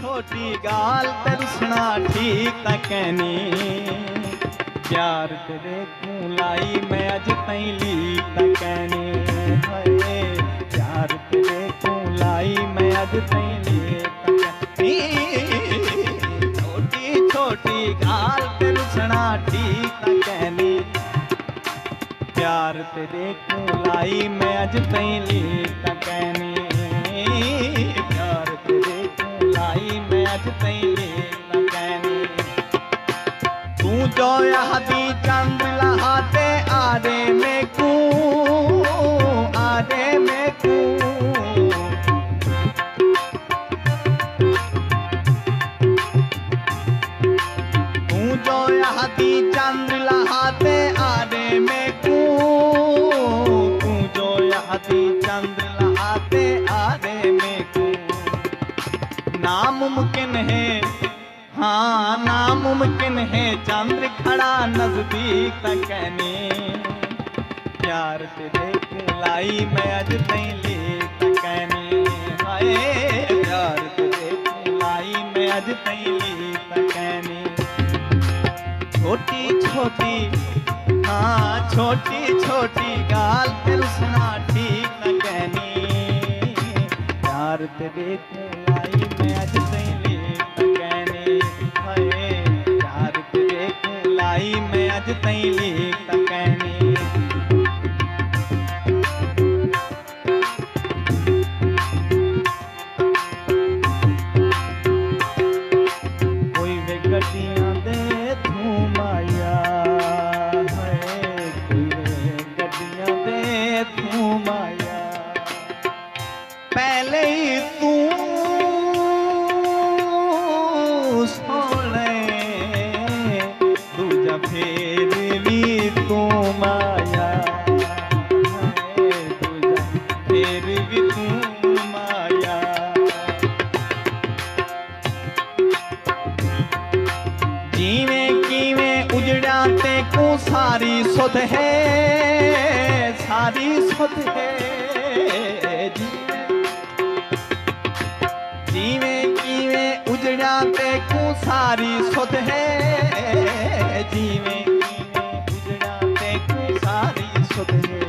छोटी गाल ते रुसना ठीक ता कहनी प्यार तेरे को लाई मैं अज तई ली ता कहनी हाय प्यार तेरे को लाई मैं अज तई ली ता कहनी छोटी छोटी गाल ते रुसना ठीक ता कहनी प्यार तेरे को लाई मैं अज तई ली ता कहनी प्यार तेरे को लाई मैं अज तई ली ता कहनी तू जो यहदी चंद लहाते आरे में कू आरे में कू तू जो यहदी चंद लहाते आरे में चंद लहाते आरे में को नामुमकिन है हाँ नामुमकिन है चंद्र खड़ा नजदीक तक कहनी प्यार तेरे को लाई मैं अज तई ली तक कहनी हाय प्यार तेरे को लाई मैं अज तई ली तक कहनी छोटी छोटी हाँ छोटी छोटी गाल पे रुसना ठीक न कहनी प्यार तेरे को लाई मैं अज तई ली त कहनी हाय प्यार तेरे को लाई मैं अज तई ली त कहनी कोई वे गड्डियां दे धूम आया पहले ही तू सोने दूजा फिर भी तू माया दूजा फिर भी तू माया जीवें किवें उजड़ा ते को सारी सुध है सारी सुध है जीवें किवें उजड़ा ते को सारी सुध है जीवें किवें उजड़ा ते को सारी सुध है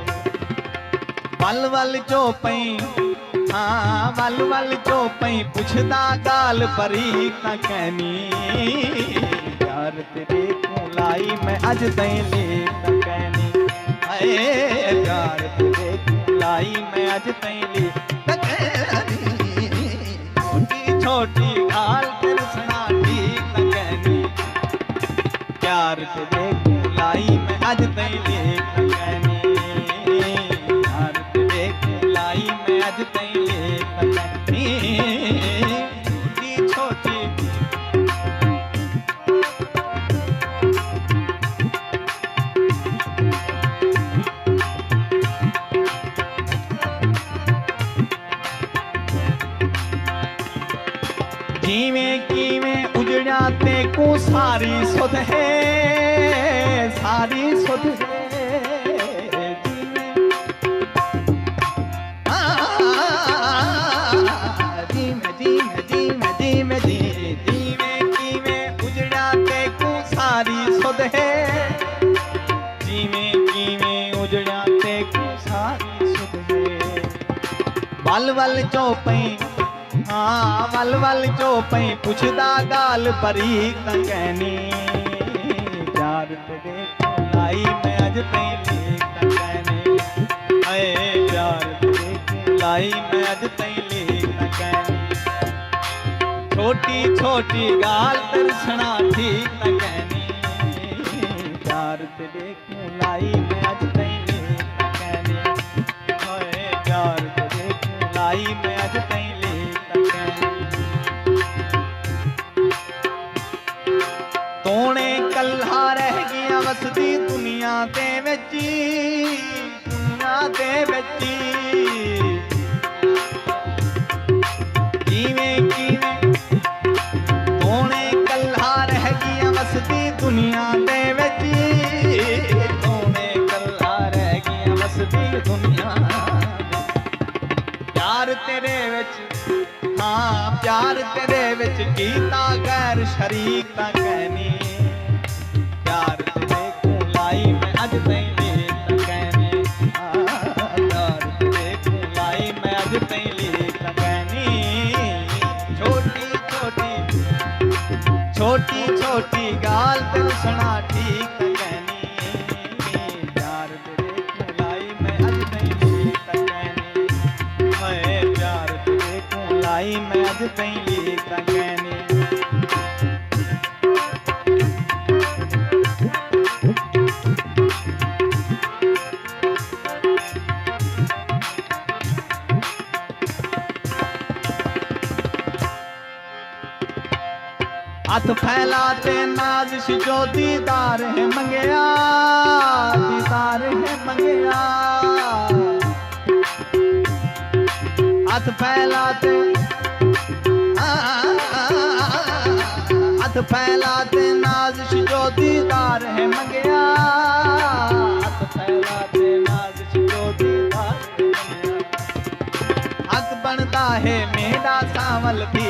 वल वल जो पई हाँ वल वल जो पई पुछदा गाल परी ता कहनी प्यार तेरे को लाई मैं अज तई ली ता कहनी हाय प्यार तेरे को लाई मैं अज तई ली ता कहनी छोटी गाल पे रुसना ठीक न कहनी प्यार तेरे को लाई मैं अज तई ली त कहनी प्यार तेरे को लाई मैं अज तई ली त कहनी छोटी छोटी जीवें किवें उजड़ा ते को सारी सुध है सारी सुध है जीवें किवें उजड़ा ते को सारी सुध है जीवें किवें उजड़ा ते को सारी सुध है वल वल चौपई हाँ वल वल जो पई पुछदा गाल परी ता कहनी प्यार तेरे को लाई मैं अज तई ली ता कहनी हाय प्यार तेरे को लाई मैं अज तई ली ता कहनी छोटी छोटी गाल तरसना ठीक ता कहनी प्यार तेरे को लाई मैं अज तई ली ता कहनी हाय प्यार तेरे को लाई मैं अज तई ली तोने कल्हा रह गया वसदी दुनिया दे विच किवें किवें तोने कल्हा रह गया वसदी दुनिया दे विच तोने कल्हा रह गया वसदी दुनिया प्यार तेरे विच हाँ प्यार तेरे विच कीता गैर शरीक तां कहनी प्यार तेरे को लाई मैं अज तैं लेक तां कहनी प्यार तेरे को लाई मैं अज तैं लेक तां कहनी छोटी छोटी गाल तेन सुना ठीक तां कहनी प्यार तेरे को लाई मैं अज तैं लेक तां कहनी मैं प्यार तेरे को लाई मैं अज तैं लेक तां कहनी हाथ फैलाते नाजिश जो दीदार है मंगया दीदार है मंगया हाथ फैलाते नाजिश जो दीदार है मंगया हाथ फैलाते नाजिश जो दीदार है मंगया हक बनता है मेरा सावल भी